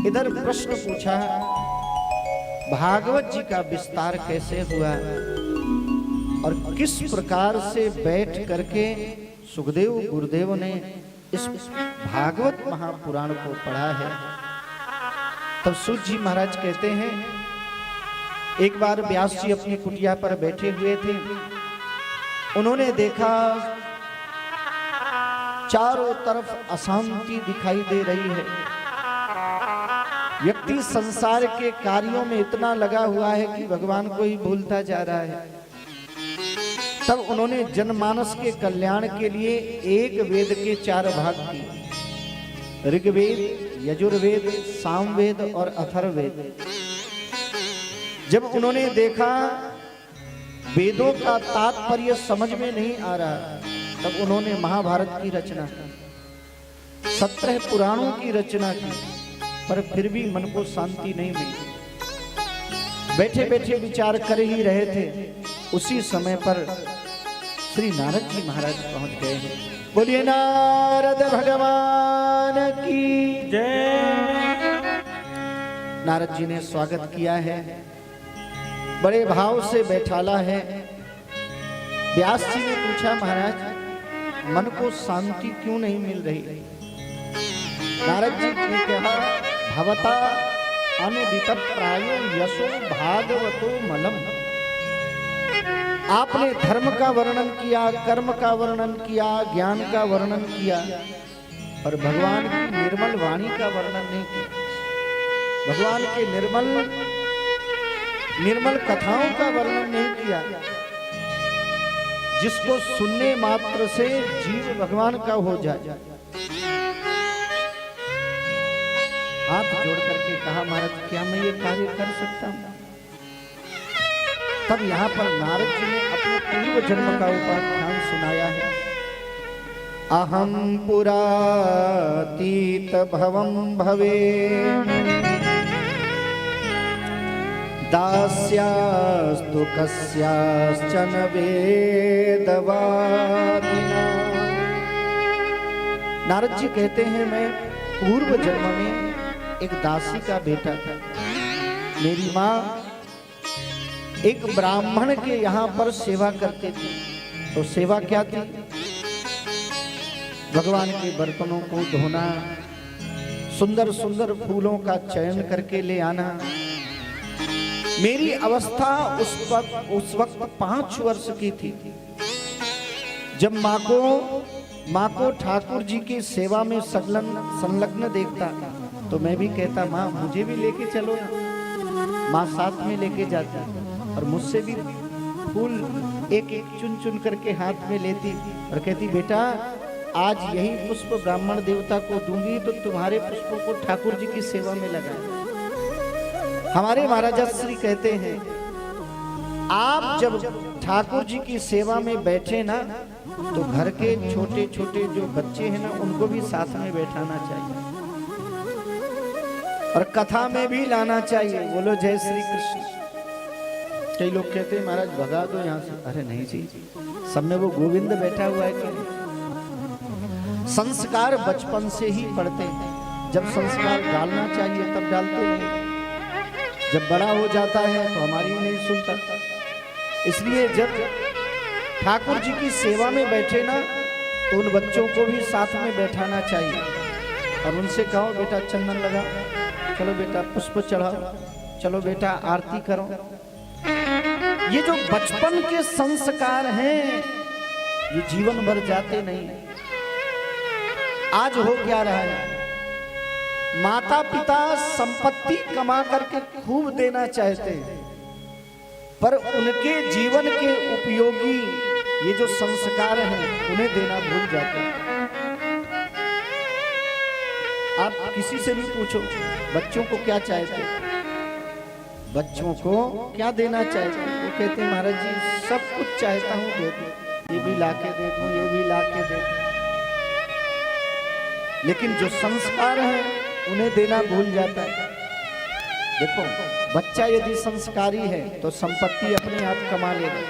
इधर प्रश्न पूछा भागवत जी का विस्तार कैसे हुआ और किस प्रकार से बैठ करके सुखदेव गुरुदेव ने इस भागवत महापुराण को पढ़ा है। तब सूत जी महाराज कहते हैं, एक बार व्यास जी अपनी कुटिया पर बैठे हुए थे। उन्होंने देखा चारों तरफ अशांति दिखाई दे रही है। व्यक्ति संसार के कार्यों में इतना लगा हुआ है कि भगवान को ही भूलता जा रहा है। तब उन्होंने जनमानस के कल्याण के लिए एक वेद के 4 भाग किए, ऋग्वेद, यजुर्वेद, सामवेद और अथर्ववेद। जब उन्होंने देखा वेदों का तात्पर्य समझ में नहीं आ रहा, तब उन्होंने महाभारत की रचना की, 17 पुराणों की रचना की, पर फिर भी मन को शांति नहीं मिली। बैठे बैठे विचार कर ही रहे थे, उसी समय पर श्री नारद जी महाराज पहुंच गए हैं। बोलिए नारद भगवान की जय। नारद जी ने स्वागत किया है, बड़े भाव से बैठाला है। व्यास जी ने पूछा, महाराज मन को शांति क्यों नहीं मिल रही? नारद जी ने कहा, भवता अनुदित प्रायो यशो भागवतो मलम। आपने धर्म का वर्णन किया, कर्म का वर्णन किया, ज्ञान का वर्णन किया, पर भगवान की निर्मल वाणी का वर्णन नहीं किया। भगवान के निर्मल कथाओं का वर्णन नहीं किया, जिसको सुनने मात्र से जीव भगवान का हो जाए। हाथ जोड़ करके कहा, महाराज क्या मैं ये कार्य कर सकता हूं? तब यहाँ पर नारद जी ने अपने पूर्व जन्म का उपाख्यान सुनाया है। अहम पुरातीत भवम भवे दास्यास्तु कस्याश्चन वेदवादिना। नारद जी कहते हैं, मैं पूर्व जन्म में एक दासी का बेटा था। मेरी माँ एक ब्राह्मण के यहाँ पर सेवा करते थे। तो सेवा क्या थी? भगवान के बर्तनों को धोना, सुंदर सुंदर फूलों का चयन करके ले आना। मेरी अवस्था उस वक्त 5 वर्ष की थी। जब माँ को ठाकुर जी की सेवा में संलग्न देखता तो मैं भी कहता, माँ मुझे भी लेके चलो ना। माँ साथ में लेके जाती और मुझसे भी फूल एक एक चुन चुन करके हाथ में लेती और कहती, बेटा आज यही पुष्प ब्राह्मण देवता को दूंगी तो तुम्हारे पुष्पों को ठाकुर जी की सेवा में लगाए। हमारे महाराजा श्री कहते हैं, आप जब ठाकुर जी की सेवा में बैठे ना तो घर के छोटे छोटे जो बच्चे हैं ना उनको भी साथ में बैठाना चाहिए और कथा में भी लाना चाहिए। बोलो जय श्री कृष्ण। कई लोग कहते हैं, महाराज भगा दो यहाँ से। अरे नहीं जी, सब में वो गोविंद बैठा हुआ है कि संस्कार बचपन से ही पढ़ते हैं। जब संस्कार डालना चाहिए तब डालते नहीं, जब बड़ा हो जाता है तो हमारी नहीं सुनता। इसलिए जब ठाकुर जी की सेवा में बैठे ना तो उन बच्चों को भी साथ में बैठाना चाहिए और उनसे कहो, बेटा चंदन लगा, चलो बेटा पुष्प चढ़ाओ, चलो बेटा आरती करो। ये जो बचपन के संस्कार हैं ये जीवन भर जाते नहीं। आज हो क्या रहा है, माता पिता संपत्ति कमा करके खूब देना चाहते हैं, पर उनके जीवन के उपयोगी ये जो संस्कार हैं उन्हें देना भूल जाते हैं। आप किसी से भी पूछो, बच्चों को क्या चाहते, बच्चों को क्या देना चाहते? वो कहते हैं, महाराज जी सब कुछ चाहता हूँ दे दो, ये भी लाके दे दूं, ये भी लाके दे दूं। लेकिन जो संस्कार हैं उन्हें देना भूल जाता है। देखो, बच्चा यदि संस्कारी है तो संपत्ति अपने आप कमा लेगा,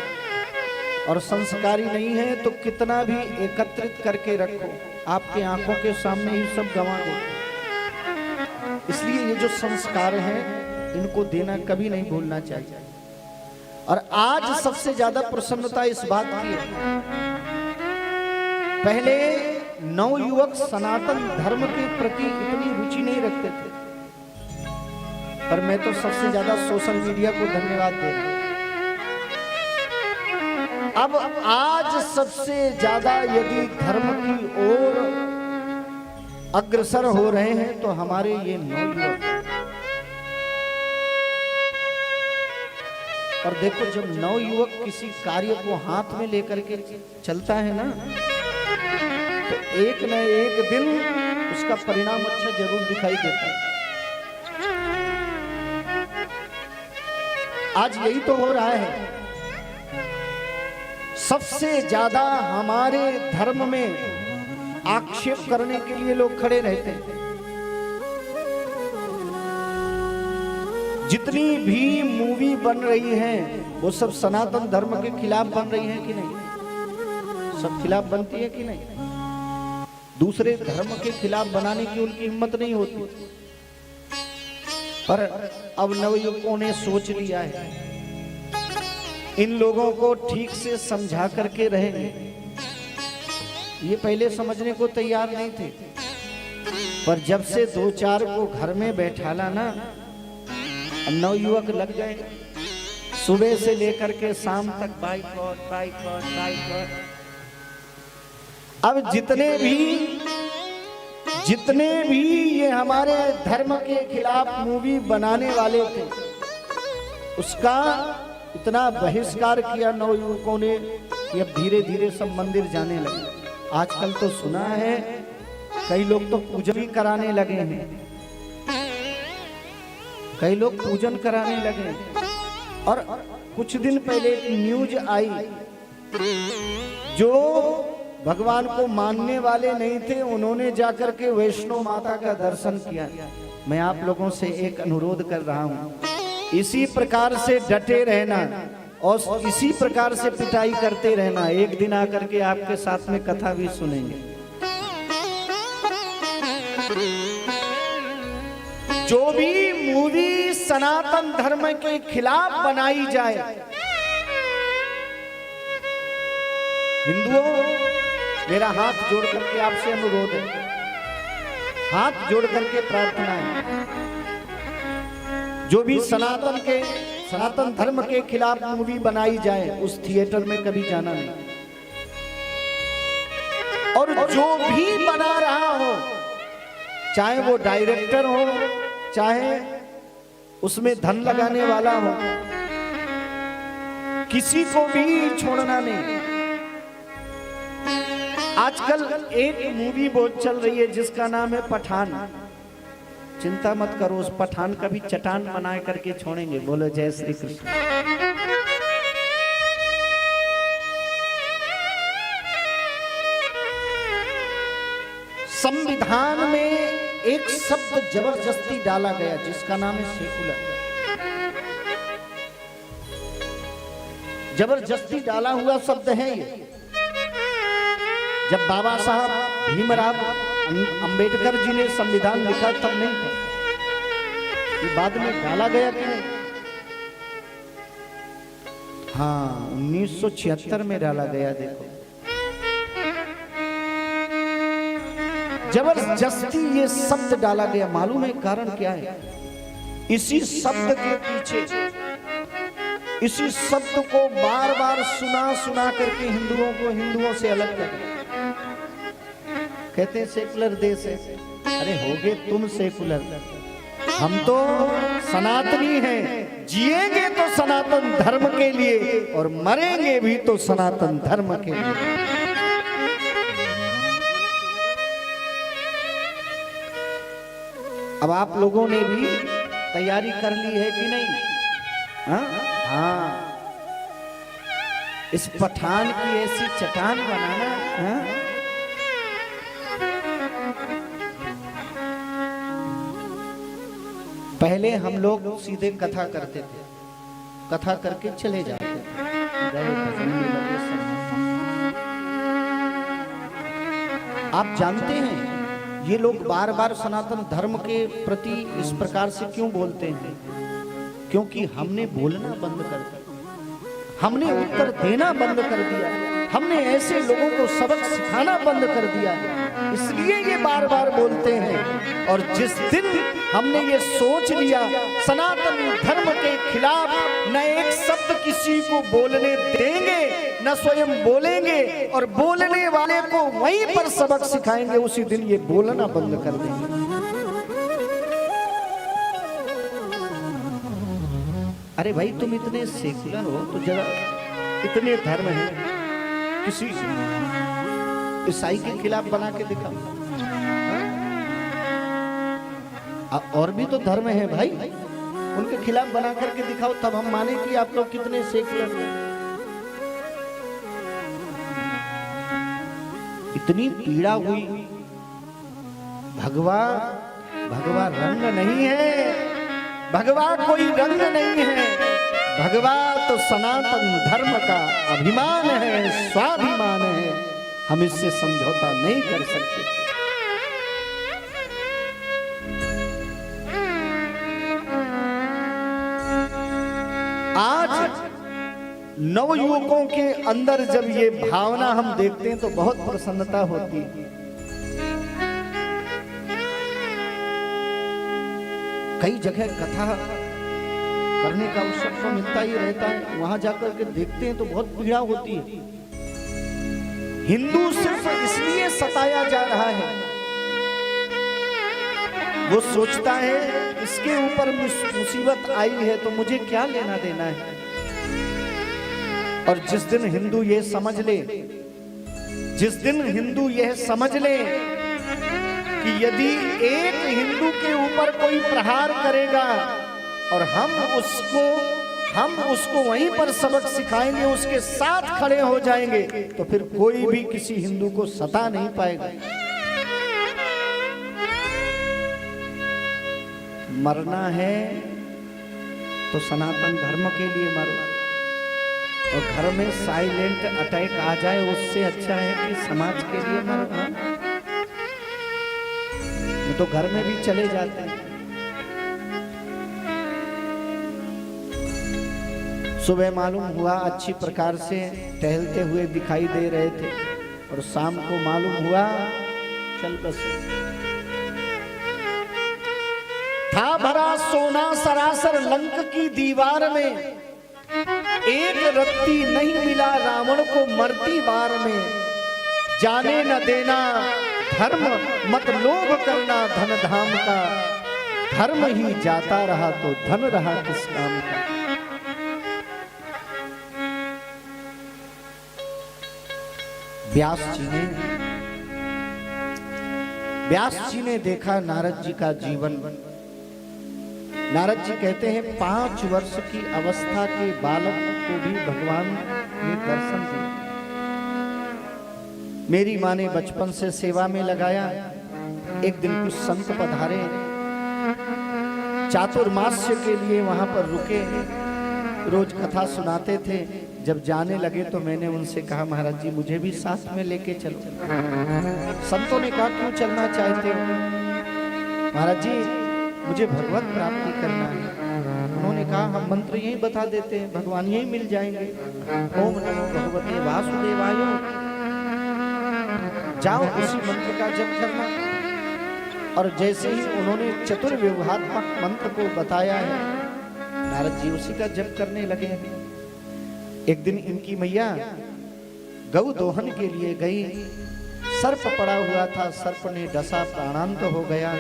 और संस्कारी नहीं है तो कितना भी एकत्रित करके रखो, आपके आंखों के सामने ही सब गंवा दे। इसलिए ये जो संस्कार हैं इनको देना कभी नहीं भूलना चाहिए। और आज सबसे ज्यादा प्रसन्नता इस बात की है, पहले नवयुवक सनातन धर्म के प्रति इतनी रुचि नहीं रखते थे, पर मैं तो सबसे ज्यादा सोशल मीडिया को धन्यवाद दे रहा हूं। अब आज सबसे ज्यादा यदि धर्म की ओर अग्रसर हो रहे हैं तो हमारे ये नवयुवक। और देखो, जब नवयुवक किसी कार्य को हाथ में लेकर के चलता है ना, तो एक न एक दिन उसका परिणाम अच्छा जरूर दिखाई देता है। आज यही तो हो रहा है। सबसे ज्यादा हमारे धर्म में आक्षेप करने के लिए लोग खड़े रहते हैं। जितनी भी मूवी बन रही हैं वो सब सनातन धर्म के खिलाफ बन रही हैं कि नहीं? सब खिलाफ बनती है कि नहीं? दूसरे धर्म के खिलाफ बनाने की उनकी हिम्मत नहीं होती। पर अब नवयुवकों ने सोच लिया है, इन लोगों को ठीक से समझा करके रहेंगे। ये पहले समझने को तैयार नहीं थे, पर जब से दो चार को घर में बैठाला ना, नवयुवक लग गए। सुबह से लेकर के शाम तक बाइकआउट बाइकआउट बाइकआउट। अब जितने भी ये हमारे धर्म के खिलाफ मूवी बनाने वाले थे, उसका इतना बहिष्कार किया नवयुवकों ने कि अब धीरे धीरे सब मंदिर जाने लगे। आजकल तो सुना है कई लोग तो पूजन भी कराने लगे हैं, कई लोग पूजन कराने लगे हैं। और कुछ दिन पहले एक न्यूज आई, जो भगवान को मानने वाले नहीं थे उन्होंने जाकर के वैष्णो माता का दर्शन किया। मैं आप लोगों से एक अनुरोध कर रहा हूं, इसी प्रकार से डटे रहना और इसी प्रकार से पिटाई करते रहना। एक दिन आकर के आपके साथ में कथा भी सुनेंगे। जो भी मूवी सनातन धर्म के खिलाफ बनाई जाए, हिंदुओं मेरा हाथ जोड़ करके आपसे अनुरोध है, हाथ जोड़ करके प्रार्थना है, जो भी सनातन धर्म के खिलाफ मूवी बनाई जाए उस थिएटर में कभी जाना नहीं। और जो भी बना रहा हो, चाहे वो डायरेक्टर हो, चाहे उसमें धन लगाने वाला हो, किसी को भी छोड़ना नहीं। आजकल एक मूवी बहुत चल रही है जिसका नाम है पठान। चिंता मत करो, उस पठान का भी चट्टान बना करके छोड़ेंगे। बोलो जय श्री कृष्ण। संविधान में एक शब्द जबरदस्ती डाला गया जिसका नाम है सेकुलर। जबरदस्ती डाला हुआ शब्द है ये। जब बाबा साहब भीमराव अंबेडकर जी ने संविधान लिखा तब नहीं था, ये बाद में डाला गया कि नहीं? हाँ, 1976 में डाला गया। देखो, जबरदस्ती ये शब्द डाला गया। मालूम है कारण क्या है? इसी शब्द के पीछे, इसी शब्द को बार बार सुना करके हिंदुओं से अलग कर दिया। कहते हैं सेकुलर देश है। अरे होगे तुम सेकुलर, हम तो सनातनी हैं। जिएंगे तो सनातन धर्म के लिए और मरेंगे भी तो सनातन धर्म के लिए। अब आप लोगों ने भी तैयारी कर ली है कि नहीं? हाँ, इस पठान की ऐसी चट्टान बनाना। हाँ? पहले हम लोग सीधे कथा करते थे, कथा करके चले जाते थे। आप जानते हैं ये लोग बार बार सनातन धर्म के प्रति इस प्रकार से क्यों बोलते हैं? क्योंकि हमने बोलना बंद कर दिया, हमने उत्तर देना बंद कर दिया, हमने ऐसे लोगों को सबक सिखाना बंद कर दिया, इसलिए ये बार बार बोलते हैं। और जिस दिन हमने ये सोच लिया सनातन धर्म के खिलाफ न एक शब्द किसी को बोलने देंगे, न स्वयं बोलेंगे, और बोलने वाले को वहीं पर सबक सिखाएंगे, उसी दिन ये बोलना बंद कर देंगे। अरे भाई, तुम इतने सेकुलर हो तो जरा, इतने धर्म है, किसी ईसाई के खिलाफ बना के दिखाओ। और भी तो धर्म है भाई, उनके खिलाफ बना करके दिखाओ, तब हम माने कि आप लोग कितने सेकुलर हैं। इतनी पीड़ा हुई, भगवा रंग नहीं है, भगवा कोई रंग नहीं है, भगवा तो सनातन धर्म का अभिमान है, स्वाभिमान है, हम इससे समझौता नहीं कर सकते। आज नवयुवकों के अंदर जब ये भावना हम देखते हैं तो बहुत प्रसन्नता होती है। कई जगह कथा करने का अवसर तो मिलता ही रहता है, वहां जाकर के देखते हैं तो बहुत पीड़ा होती है। हिंदू सिर्फ इसलिए सताया जा रहा है, वो सोचता है इसके ऊपर मुसीबत आई है तो मुझे क्या लेना देना है। और जिस दिन हिंदू ये समझ ले, जिस दिन हिंदू यह समझ ले कि यदि एक हिंदू के ऊपर कोई प्रहार करेगा और हम उसको वहीं पर सबक सिखाएंगे, उसके साथ खड़े हो जाएंगे, तो फिर कोई भी किसी हिंदू को सता नहीं पाएगा। मरना है तो सनातन धर्म के लिए मरो, और घर में साइलेंट अटैक आ जाए उससे अच्छा है कि समाज के लिए मरो। तो घर में भी चले जाते हैं। सुबह मालूम हुआ अच्छी प्रकार से टहलते हुए दिखाई दे रहे थे, और शाम को मालूम हुआ चल बसे। था भरा सोना सरासर लंक की दीवार में, एक रत्ती नहीं मिला रावण को मरती बार में। जाने न देना धर्म मत लोभ करना धन धाम का, धर्म ही जाता रहा तो धन रहा किस काम का। व्यास जी ने देखा नारद जी का जीवन। नारद जी कहते हैं 5 वर्ष की अवस्था के बालक को भी भगवान ने दर्शन दिया। मेरी माँ ने बचपन से सेवा में लगाया। एक दिन कुछ संत पधारे, चातुर्मास्य के लिए वहां पर रुके, रोज कथा सुनाते थे। जब जाने लगे तो मैंने उनसे कहा, महाराज जी मुझे भी साथ में लेके चलो। संतों ने कहा, क्यों चलना चाहते हो? महाराज जी मुझे भगवत प्राप्ति करना है। उन्होंने कहा, हम मंत्र यही बता देते हैं, भगवान यही मिल जाएंगे। ओम नमो भगवते वासुदेवाय, जाओ उसी मंत्र का जप करना। और जैसे ही उन्होंने चतुर्व्यूहात्मक मंत्र को बताया है, नारद जी उसी का जप करने लगे। एक दिन इनकी मैया गौ दोहन के लिए गई, सर्प पड़ा हुआ था, सर्प ने डसा, प्राणांत हो गया।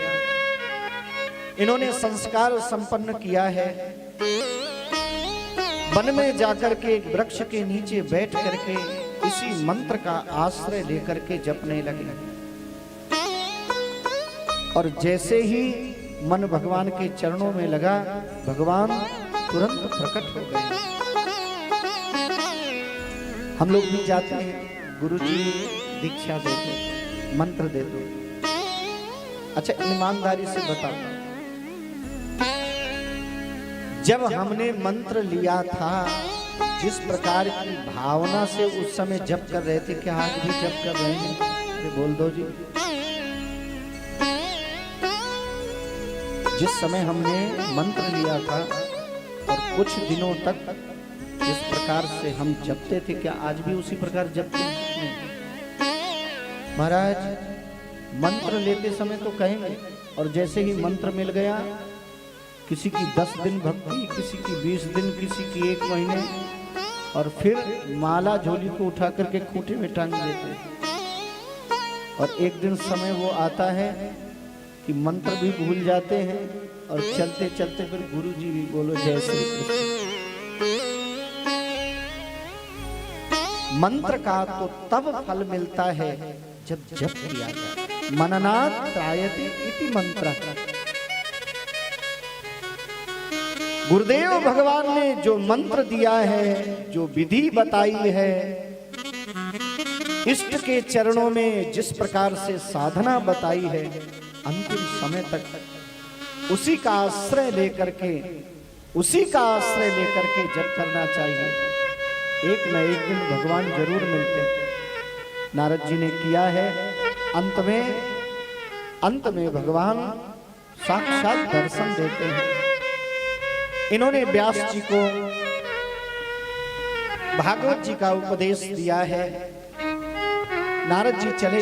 इन्होंने संस्कार संपन्न किया है। वन में जाकर के एक वृक्ष के नीचे बैठ करके इसी मंत्र का आश्रय लेकर के जपने लगे। और जैसे ही मन भगवान के चरणों में लगा, भगवान तुरंत प्रकट हो गए। हम लोग भी जाते हैं, गुरुजी दीक्षा दे दो, मंत्र दे दो। अच्छा ईमानदारी से बताओ, जब हमने मंत्र लिया था, जिस प्रकार की भावना से उस समय जप कर रहे थे, क्या आज भी जप कर रहे हैं? बोल दो जी। जिस समय हमने मंत्र लिया था और कुछ दिनों तक जिस प्रकार से हम जपते थे, क्या आज भी उसी प्रकार जपते हैं? महाराज मंत्र लेते समय तो कहेंगे, और जैसे ही मंत्र मिल गया, किसी की 10 दिन भक्ति, किसी की 20 दिन, किसी की 1 महीने, और फिर माला झोली को उठा करके खूंटे में टांग देते। और एक दिन समय वो आता है कि मंत्र भी भूल जाते हैं और चलते चलते फिर गुरु जी भी बोलो जय श्री कृष्ण। मंत्र का तो तब फल मिलता है जब जप किया जाए। मननात् त्रायते इति मंत्र। गुरुदेव भगवान ने जो मंत्र दिया है, जो विधि बताई है, इष्ट के चरणों में जिस प्रकार से साधना बताई है, अंतिम समय तक उसी का आश्रय लेकर के, उसी का आश्रय लेकर के जप करना चाहिए। एक न एक दिन भगवान जरूर मिलते हैं। नारद जी ने किया है, अंत में भगवान साक्षात दर्शन देते हैं। इन्होंने व्यास जी को भागवत जी का उपदेश दिया है। नारद जी चले